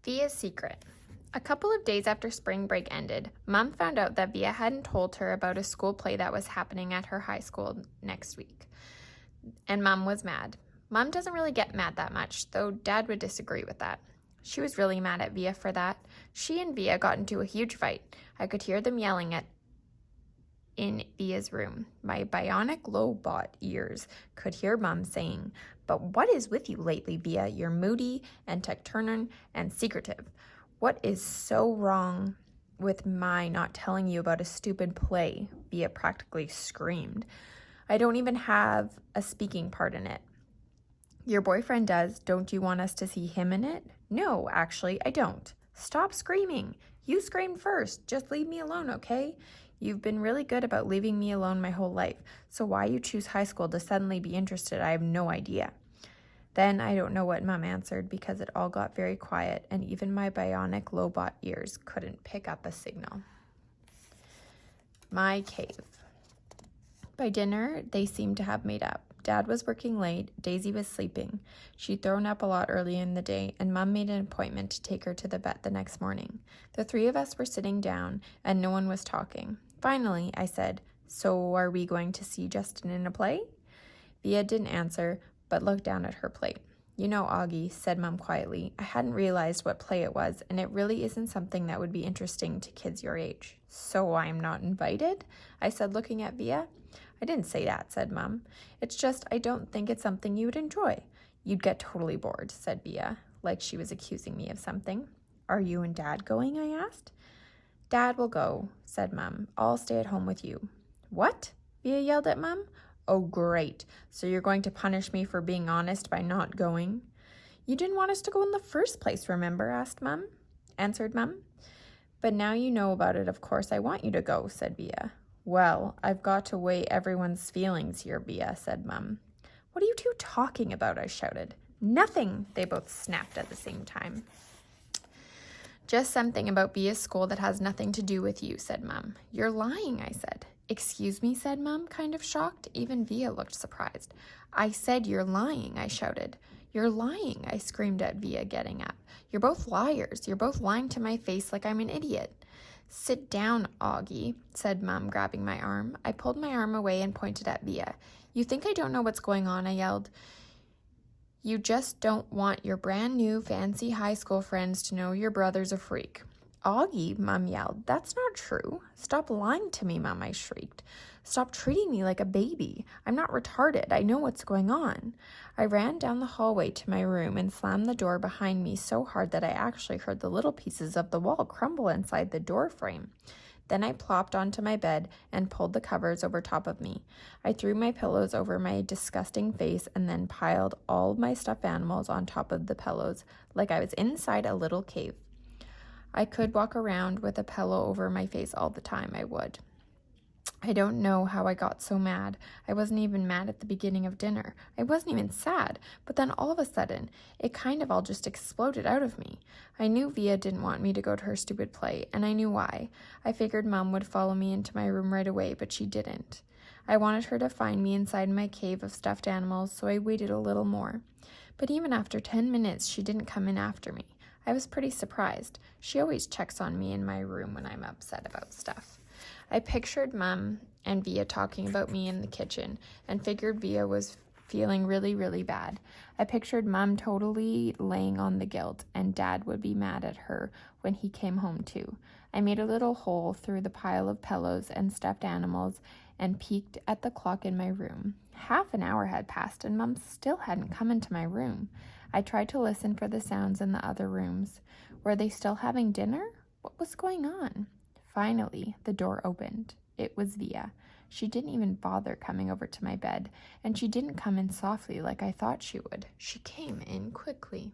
Via's secret. A couple of days after spring break ended, Mom found out that Via hadn't told her about a school play that was happening at her high school next week. And Mom was mad. Mom doesn't really get mad that much, though Dad would disagree with that. She was really mad at Via for that. She and Via got into a huge fight. I could hear them yelling in Via's room. My bionic lobot ears could hear Mom saying, "But what is with you lately, Via? You're moody and tecturnal and secretive. What is so wrong with my not telling you about a stupid play?" Via practically screamed. "I don't even have a speaking part in it." "Your boyfriend does. Don't you want us to see him in it?" "No, actually, I don't." "Stop screaming. You screamed first. Just leave me alone, okay? You've been really good about leaving me alone my whole life, so why you choose high school to suddenly be interested, I have no idea." Then I don't know what Mom answered because it all got very quiet and even my bionic lobot ears couldn't pick up a signal. My cave. By dinner, they seemed to have made up. Dad was working late, Daisy was sleeping. She'd thrown up a lot early in the day, and Mom made an appointment to take her to the vet the next morning. The three of us were sitting down, and no one was talking. Finally, I said, "So are we going to see Justin in a play?" Via didn't answer, but looked down at her plate. "You know, Augie," said Mom quietly, "I hadn't realized what play it was, and it really isn't something that would be interesting to kids your age." "So I'm not invited?" I said, looking at Via. "I didn't say that," said Mom. "It's just I don't think it's something you would enjoy. You'd get totally bored," said Via, like she was accusing me of something. "Are you and Dad going?" I asked. "Dad will go," said Mom. "I'll stay at home with you." "What?" Via yelled at Mom. "Oh, great. So you're going to punish me for being honest by not going?" "You didn't want us to go in the first place, remember?" answered Mom. "But now you know about it, of course I want you to go," said Via. "Well, I've got to weigh everyone's feelings here, Via," said Mom. "What are you two talking about?" I shouted. "Nothing," they both snapped at the same time. "Just something about Via's school that has nothing to do with you," said Mom. "You're lying," I said. "Excuse me," said Mom, kind of shocked. Even Via looked surprised. "I said you're lying," I shouted. "You're lying," I screamed at Via, getting up. "You're both liars. You're both lying to my face like I'm an idiot." "Sit down, Augie," said Mom, grabbing my arm. I pulled my arm away and pointed at Via. "You think I don't know what's going on?" I yelled. "You just don't want your brand new fancy high school friends to know your brother's a freak." "Augie," Mom yelled, "that's not true." "Stop lying to me, Mom," I shrieked. "Stop treating me like a baby. I'm not retarded. I know what's going on." I ran down the hallway to my room and slammed the door behind me so hard that I actually heard the little pieces of the wall crumble inside the door frame. Then I plopped onto my bed and pulled the covers over top of me. I threw my pillows over my disgusting face and then piled all of my stuffed animals on top of the pillows like I was inside a little cave. I could walk around with a pillow over my face all the time, I would. I don't know how I got so mad. I wasn't even mad at the beginning of dinner. I wasn't even sad. But then all of a sudden, it kind of all just exploded out of me. I knew Via didn't want me to go to her stupid play, and I knew why. I figured Mom would follow me into my room right away, but she didn't. I wanted her to find me inside my cave of stuffed animals, so I waited a little more. But even after 10 minutes, she didn't come in after me. I was pretty surprised. She always checks on me in my room when I'm upset about stuff. I pictured Mom and Via talking about me in the kitchen and figured Via was feeling really, really bad. I pictured Mom totally laying on the guilt and Dad would be mad at her when he came home too. I made a little hole through the pile of pillows and stuffed animals and peeked at the clock in my room. Half an hour had passed and Mom still hadn't come into my room. I tried to listen for the sounds in the other rooms. Were they still having dinner? What was going on? Finally, the door opened. It was Via. She didn't even bother coming over to my bed, and she didn't come in softly like I thought she would. She came in quickly.